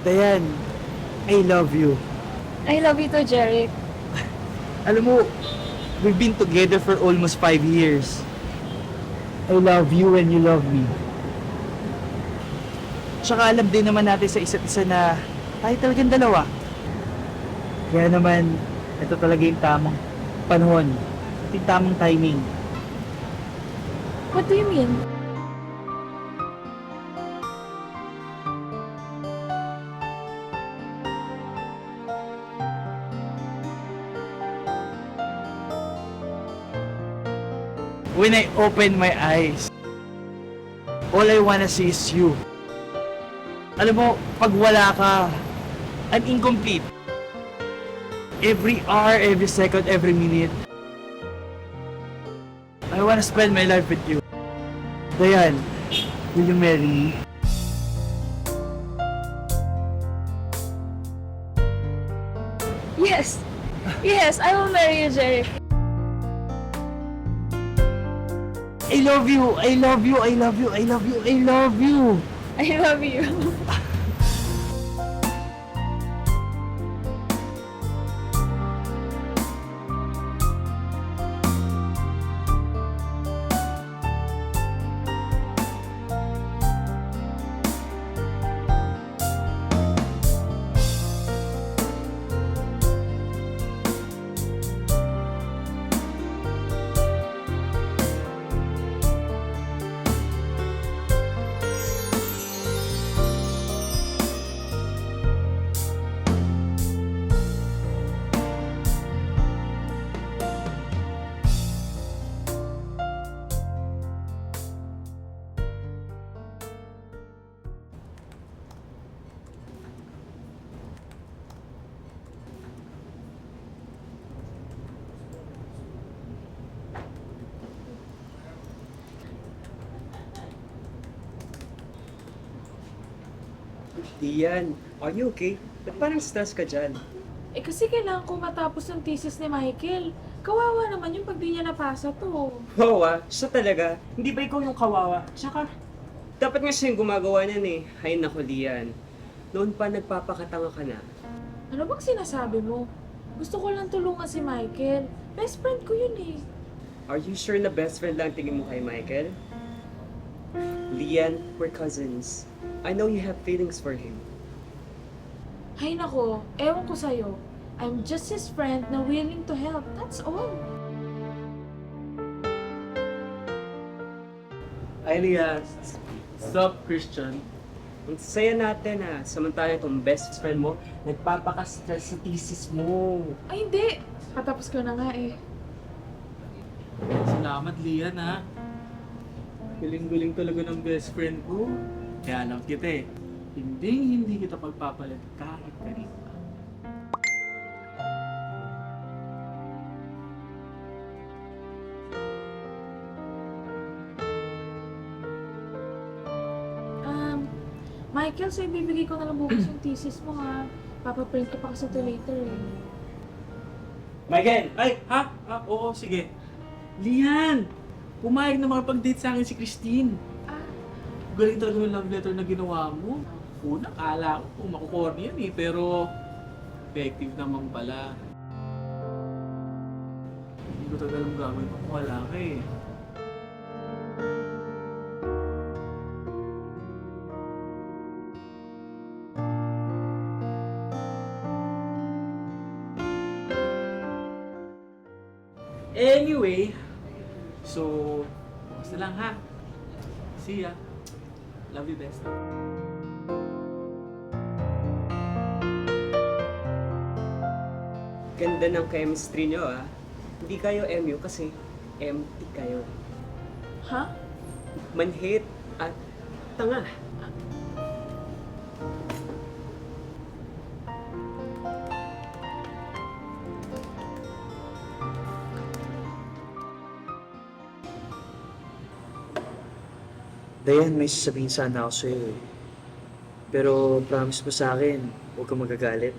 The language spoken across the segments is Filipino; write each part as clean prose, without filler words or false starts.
Dayan, I love you. I love you too, Jeric. Alam mo, we've been together for almost 5 years. I love you and you love me. Tsaka alam din naman natin sa isa't isa na tayo talagang dalawa. Kaya naman, ito talaga yung tamang panahon. Ito yung tamang timing. What do you mean? When I open my eyes, all I wanna see is you. Alam mo, pag wala ka, I'm incomplete. Every hour, every second, every minute, I wanna spend my life with you. Dayan, will you marry me? Yes! Yes, I will marry you, Jeric. I love you, I love you, I love you, I love you, I love you. I love you. Dian, are you okay? Ba't parang stress ka dyan? Eh kasi kailangan ko matapos ng thesis ni Michael. Kawawa naman yung pag di niya napasa to. Wow siya talaga. Hindi ba ikaw yung kawawa? Tsaka, dapat nga siya yung gumagawa niyan eh. Hay nako, Lian. Noon pa nagpapakatanga ka na. Ano bang sinasabi mo? Gusto ko lang tulungan si Michael. Best friend ko yun eh. Are you sure na best friend lang tingin mo kay Michael? Lian, we're cousins. I know you have feelings for him. Hay nako, ewan ko sa'yo. I'm just his friend na willing to help. That's all. Elias, stop, Christian. Ang saya natin samantalang itong best friend mo, nagpapaka-stress sa thesis mo. Ay hindi, patapos ko na nga eh. Salamat, Lian, ha. Galing-galing talaga ng best friend ko. Kaya alam kita eh, hindi kita pagpapalit kahit kanina. Michael, so ibibigay ko na lang bukas yung thesis mo ha. Papaprint ko pa kasi ito later eh. Michael! Ay, ha? Oo, sige. Lian! Pumayag na makapag-date sa akin si Christine. Ah, Galing talaga yung love letter na ginawa mo. Una, kala ko makukorny yan eh, pero effective naman pala. Hindi ko talaga alam gagawin kung wala ka eh. Anyway, so, bukas na lang ha. See ya. Love you, best. Ganda ng chemistry nyo Hindi kayo MU kasi empty kayo. ha? Manhit at tanga. Dayan, may sasabihin sana ako sa'yo eh. Pero promise mo sa akin, huwag kang magagalit.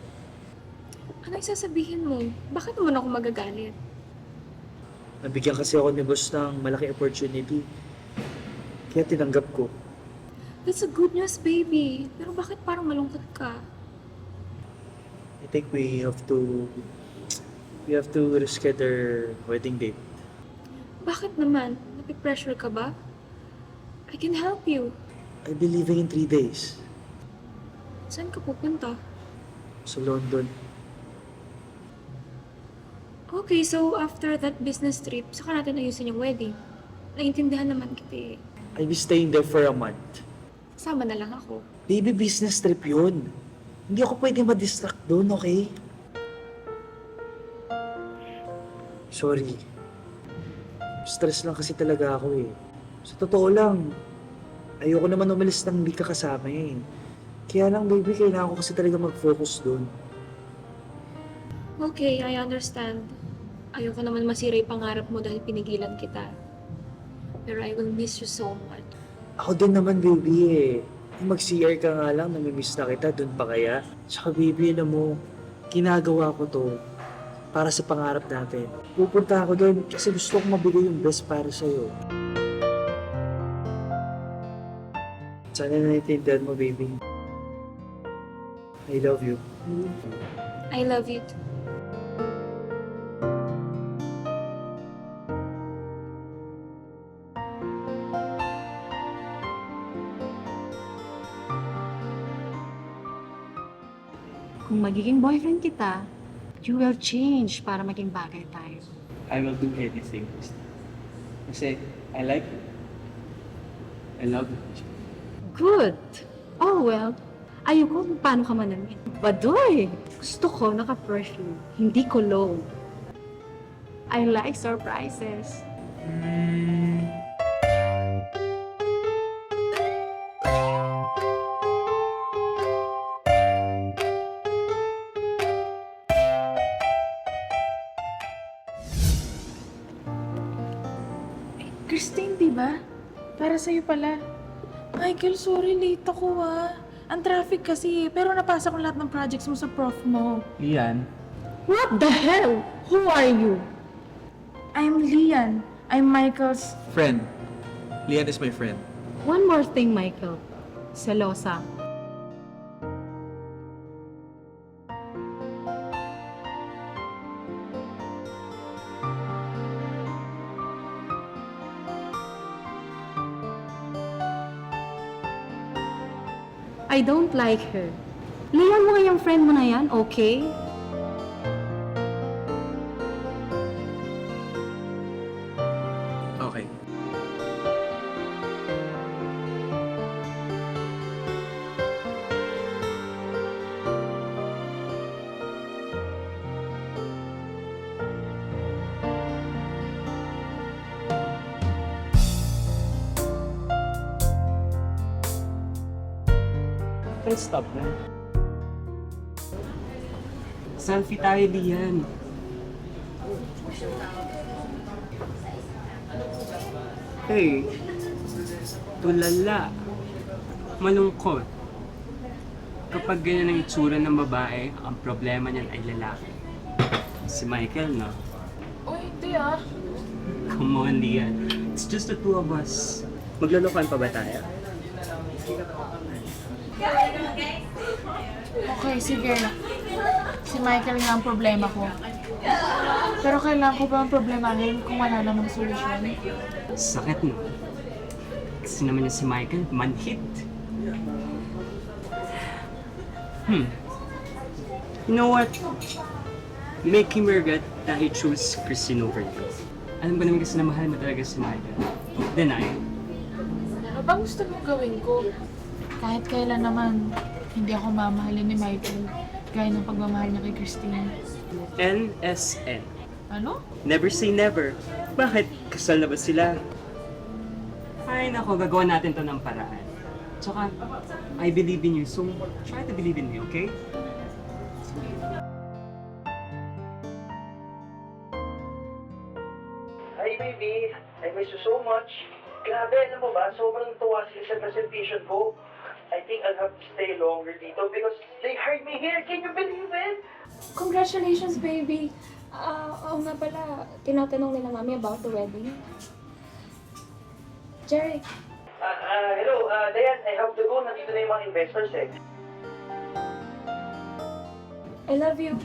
Ano yung sasabihin mo? Bakit naman ako magagalit? Nabigyan kasi ako ni boss ng malaking opportunity. Kaya tinanggap ko. That's a good news, baby. Pero bakit parang malungkot ka? I think we have to reschedule our wedding date. Bakit naman? Napipressure ka ba? I can help you. I'll be leaving in 3 days. Saan ka pupunta? Sa London. Okay, so after that business trip, saka natin ayusin yung wedding. Naintindihan naman kita eh. I'll be staying there for a month. Kasama na lang ako. Baby, business trip yun. Hindi ako pwede ma-distract doon, okay? Sorry. Stress lang kasi talaga ako eh. Sa totoo lang, ayoko naman umalis nang hindi ka kasama eh. Kaya lang baby, kailangan ko kasi talaga mag-focus doon. Okay, I understand. Ayoko naman masira yung pangarap mo dahil pinigilan kita. Pero I will miss you so much. Ako din naman baby eh. Kung mag-CR ka nga lang, namimiss na kita, doon pa kaya? Tsaka baby, alam mo, ginagawa ko to para sa pangarap natin. Pupunta ako doon kasi gusto kong mabigay yung best para sa'yo. Sana naiintindihan mo, baby. I love you. I love you too. Kung magiging boyfriend kita, you will change para maging bagay tayo. I will do anything. Kasi I like you. I love you. Good! Oh well, ayoko kung paano ka manamit. Badoy! Gusto ko naka-perfume, hindi cologne. I like surprises. Christine, di ba? Para sa'yo pala. Michael, sorry, late ako Ang traffic kasi pero napasa ko lahat ng projects mo sa prof mo. Lian, What the hell? Who are you? I'm Lian. I'm Michael's... friend. Lian is my friend. One more thing, Michael. Selosa. I don't like her. Liyan mo nga yung friend mo na yan, okay? Okay. Let's stop na. Selfie tayo, Lian. Hey, tulala. Malungkot. Kapag ganyan ang itsura ng babae, ang problema niyan ay lalaki. Si Michael, no? Uy, hindi Come on, Lian. It's just the two of us. Maglolokohan pa ba tayo? Okay, sige. Si Michael nga ang problema ko. Pero kailangan ko ba ang problemahin kung wala namang solusyon? Sakit, no? Kasi naman niya si Michael, manhit. You know what? Make him regret that he chose Christine over you. Alam ko naman kasi na mahal mo talaga si Michael. Don't deny. Ano bang gusto mong gawin ko? Kahit kailan naman, hindi ako mamahalin ni Michael gaya ng pagmamahal niya kay Christine. NSN. Ano? Never say never. Bakit? Kasal na ba sila? Ay nako, gagawa natin to ng paraan. Tsaka, I believe in you, so try to believe in me, okay? Hi baby, I miss you so much. Grabe, alam mo ba, sobrang tuwa sila sa presentation ko. I think I'll have to stay longer dito because they hired me here. Can you believe it? Congratulations, baby. Oo nga pala, tinatanong nila mami about the wedding. Jerry, Hello, Dayan, I have to go. Nandito na yung mga investors eh. I love you.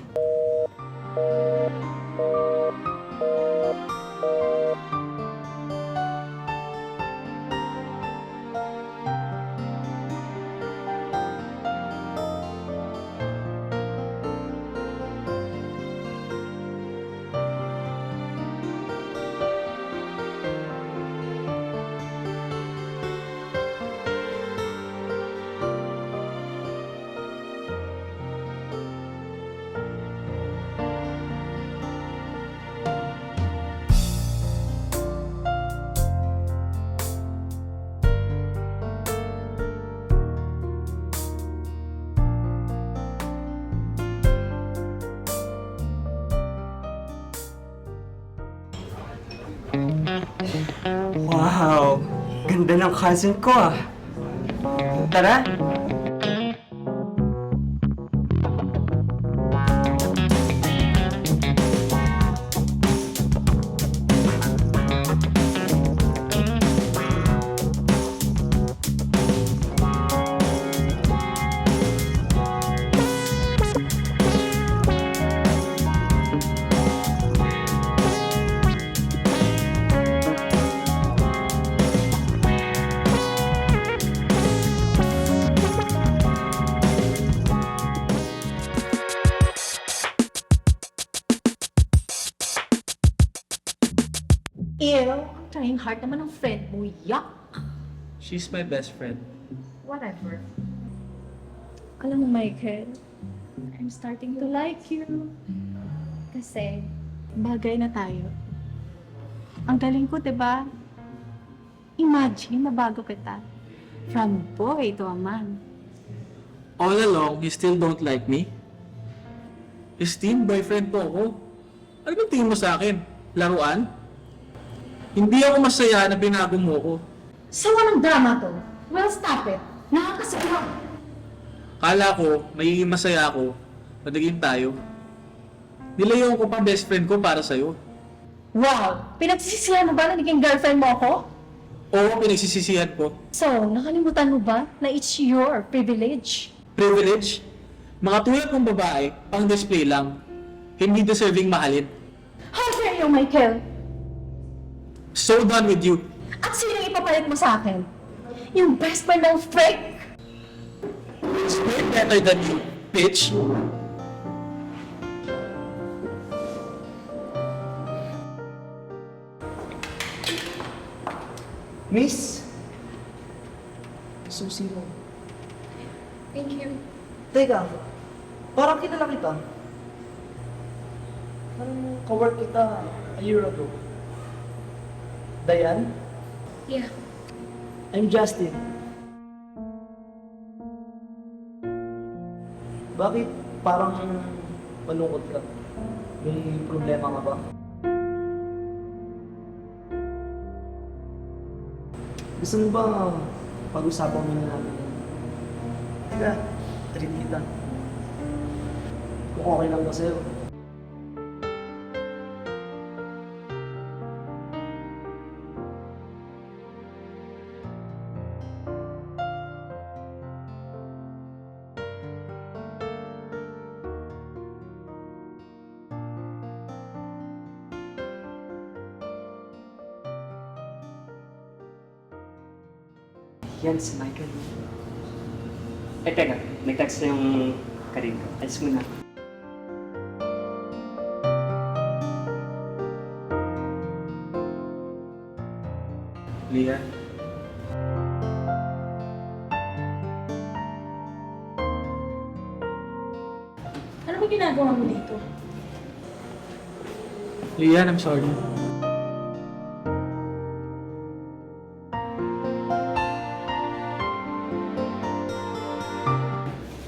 Wow! Ganda ng cousin ko ah. Tara! Ew, ang trying hard naman ng friend mo. Yuck! She's my best friend. Whatever. Alam mo, Michael, I'm starting to like you. Kasi, bagay na tayo. Ang galing ko, diba? Imagine, nabago kita. From boy to a man. All along, you still don't like me? Esteemed boyfriend po ako. Ano bang tingin mo sa akin? Laruan? Hindi ako masaya na binago mo ko. So, anong drama to? Well, stop it. Nakakasawa. Kala ko, magiging masaya ako pag naging tayo. Nilayo ko pa best friend ko para sa'yo. Wow! Pinagsisisihan mo ba na naging girlfriend mo ako? Oo, pinagsisisihan ko. So, nakalimutan mo ba na it's your privilege? Privilege? Mga tulad kong babae, pang display lang. Hindi deserving mahalin. How dare you, Michael? So done with you. At sino yung ipapalit mo sa akin? Yung best friend ng fake? It's way better than you, bitch. Miss? Susi mo. Thank you. Teka, parang kilala kita. Parang kawork kita a year ago. Diane? Yeah. I'm Justin. Bakit parang malungkot ka? May problema ka ba? Gusto mo ba pag-usapan muna natin? Teka, treat kita. Kung okay lang ba sa'yo. Yan si Michael. Eh, teka. Nag-text na yung karin ko. Alis mo na. Leah, Ano ba ginagawa mo dito? Leah, I'm sorry.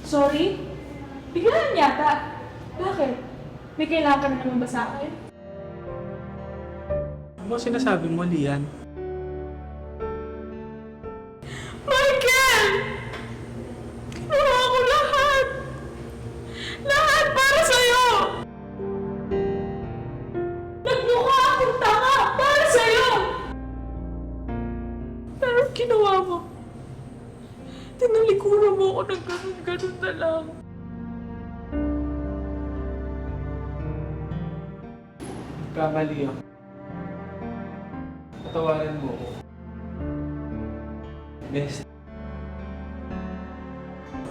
Sorry? Biglaan yata. Bakit? May kailangan ka na naman ba sa akin? Ano ba sinasabi mo, Lian? Michael! Ginawa ko lahat! Lahat para sa'yo! Nagmukha akong tanga para sa'yo! Pero ginawa mo, tinalikuran mo ako ng ganun-ganun na lang. Nagkamali ako. Patawarin mo ako. Best.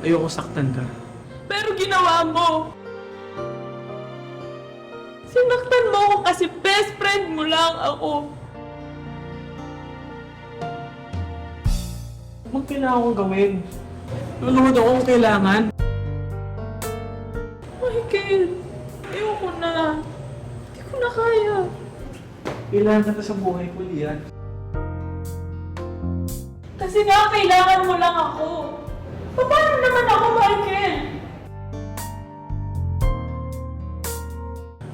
Ayoko saktan ka. Pero ginawa mo! Sinaktan mo ako kasi best friend mo lang ako. Anong kailangan kong gawin? Luluhod ako kung kailangan. Michael, ayoko na. Hindi ko na kaya. Kailangan ka sa buhay ko, Lian. Kasi nga, kailangan mo lang ako. Paano naman ako, Michael?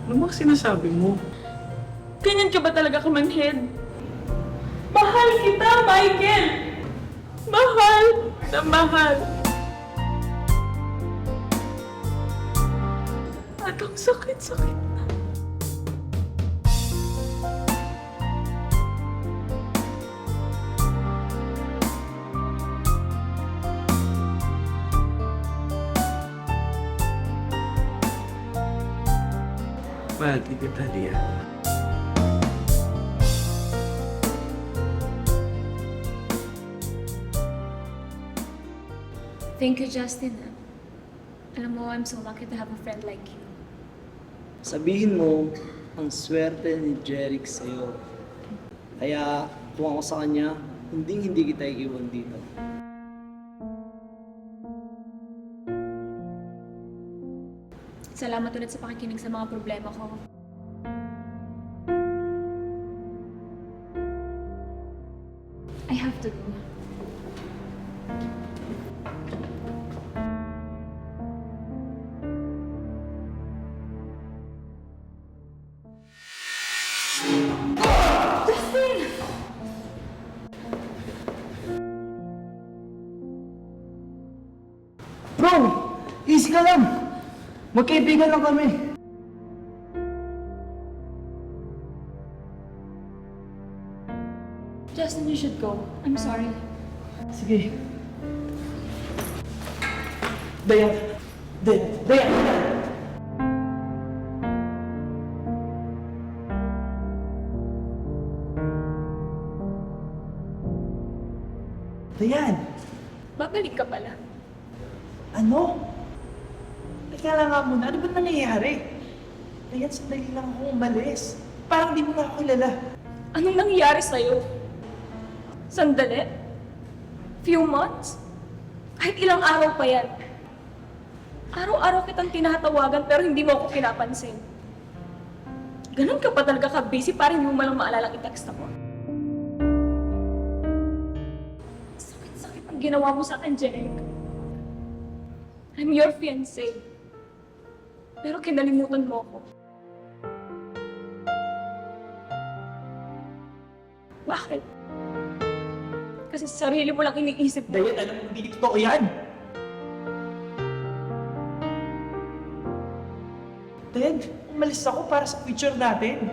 Ano ba sinasabi mo? Ganyan ka ba talaga kamanhead? Mahal kita, Michael! Mahal na mahal. At ang sakit-sakit na. Mahal kita, Lian. Thank you, Justin. Alam mo, I'm so lucky to have a friend like you. Sabihin mo, ang swerte ni Jeric sa'yo. Kaya kung ako sa kanya, hindi kita iiwan dito. Salamat ulit sa pakikinig sa mga problema ko. I have to go. Bro! Easy ka lang! Magkaibigan lang kami. Justin, you should go. I'm sorry. Sige. Dayan! Dayan! Dayan! Babalik ka pala. Ano? Teka lang nga muna, ano ba nangyayari? Dayan, sandali lang ako umalis. Parang di mo na ako kilala. Anong nangyayari sa'yo? Sandali? Few months? Kahit ilang araw pa yan. Araw-araw kitang tinatawagan pero hindi mo ako pinapansin. Ganun ka pa talaga ka-busy para hindi mo malang maalalang i-text ako. Sakit-sakit ang ginawa mo sa akin, Jeric. I'm your fiancé. Pero kinalimutan mo ako. Bakit? Kasi sarili mo lang iniisip mo. Dayan, alam mo, hindi totoo yan! Dayan, umalis ako para sa future natin.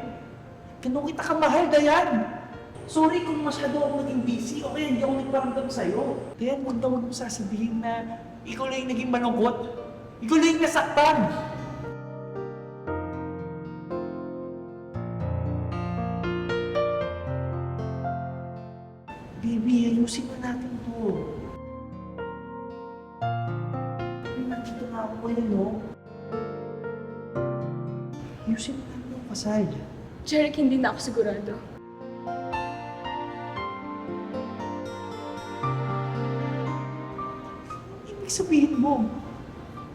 Ganun kita kamahal, Dayan! Sorry kung masyado ako naging busy o kaya hindi ako nagparamdam sa'yo. Dayan, huwag mo sasabihin na ikaw lang yung naging malungkot. Ikaw lang yung nasaktan. Baby, ayusin na natin to. Nandito na ako ngayon, no? Ayusin na natin ang kasal. Jeric, hindi na ako sigurado. Ibig sabihin mo,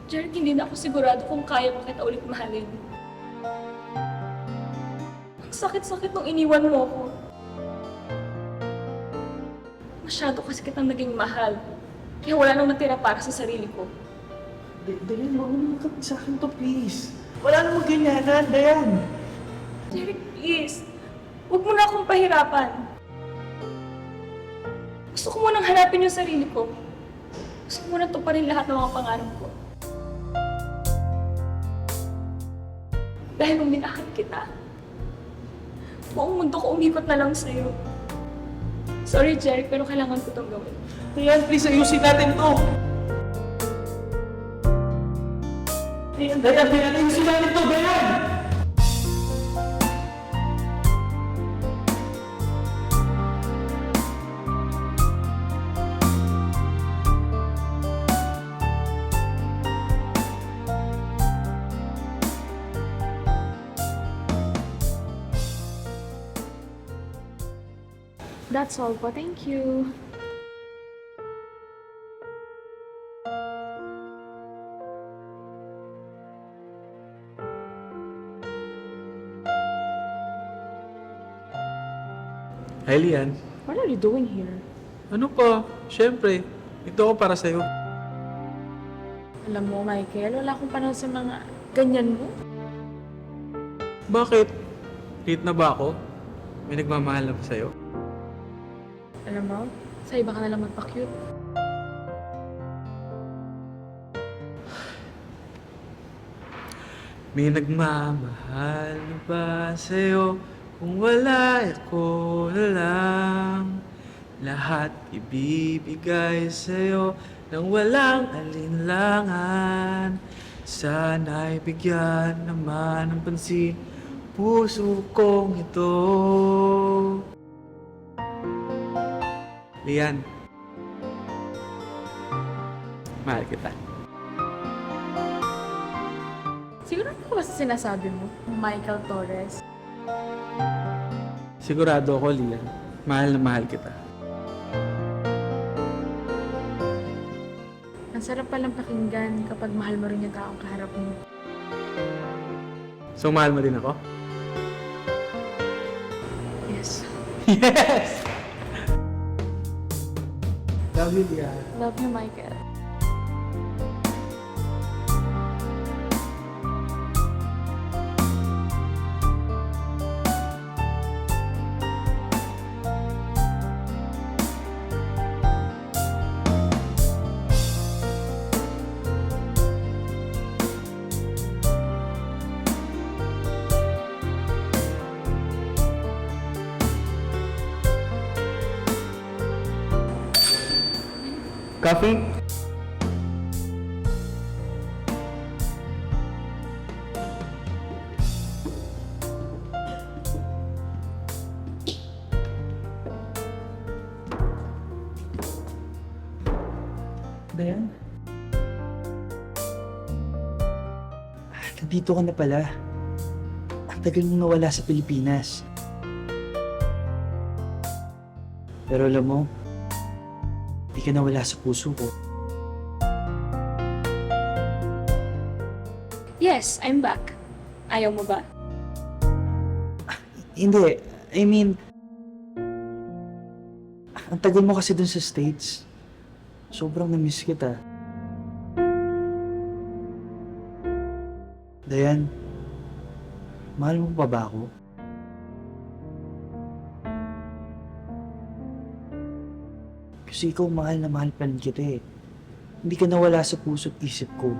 Jeric, hindi na ako sigurado kung kaya pa kita ulit mahalin. Ang sakit-sakit nung iniwan mo ako. Masyado kasi kitang naging mahal. Kaya wala nang natira para sa sarili ko. Dayan, wag mo naman kami sa akin to, please. Wala namang ganyanan, Dayan. Jeric, please. Huwag mo na akong pahirapan. Gusto ko munang hanapin yung sarili ko. Gusto ko munang tuparin lahat ng mga pangarap ko. Dahil nung minahal kita, buong mundo ko umikot na lang sa'yo. Sorry, Jeric, pero kailangan ko itong gawin. Dayan, please, ayusin natin to. Dayan, ayusin natin to, Dayan! That's all po. Thank you. Hi, Lian. What are you doing here? Ano pa? Siyempre, ito ako para sa'yo. Alam mo, Michael, wala akong panahon sa mga ganyan mo. Bakit? Late na ba ako? May nagmamahal na ba sa'yo? Alam mo, sa iba ka na lang magpa-cute. May nagmamahal na ba sa'yo? Kung wala, ako na lang. Lahat ibibigay sa'yo nang walang alinlangan. Sana'y bigyan naman ng pansin puso kong ito. Lian, mahal kita. Siguro ano ba sinasabi mo? Michael Torres. Sigurado ako, Lian. Mahal na mahal kita. Ang sarap palang pakinggan kapag mahal mo rin yung taong kaharap mo. So, mahal mo din ako? Yes. Yes! Love you, Lian. Love you, Michael. Coffee? Dayan? Nandito ka na pala. Ang tagal mong nawala sa Pilipinas. Pero alam mo, di ka nawala sa puso ko. Yes, I'm back. Ayaw mo ba? Hindi. I mean, ang tagal mo kasi dun sa States. Sobrang na-miss kita. Dayan, mahal mo pa ba ako? Kasi ikaw mahal na mahal pa rin kita eh. Hindi ka nawala sa puso't isip ko.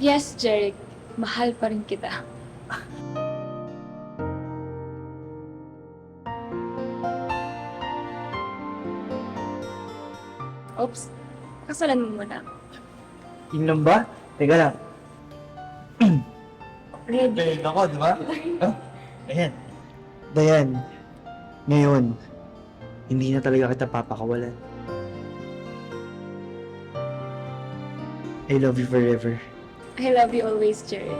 Yes, Jeric. Mahal pa rin kita. Oops. Kasalan mo muna. Yun lang ba? Teka lang. Ready? Galing ako, di ba? Oh, ayan. Dayan, ngayon, hindi na talaga kita papakawalan. I love you forever. I love you always, Jeric.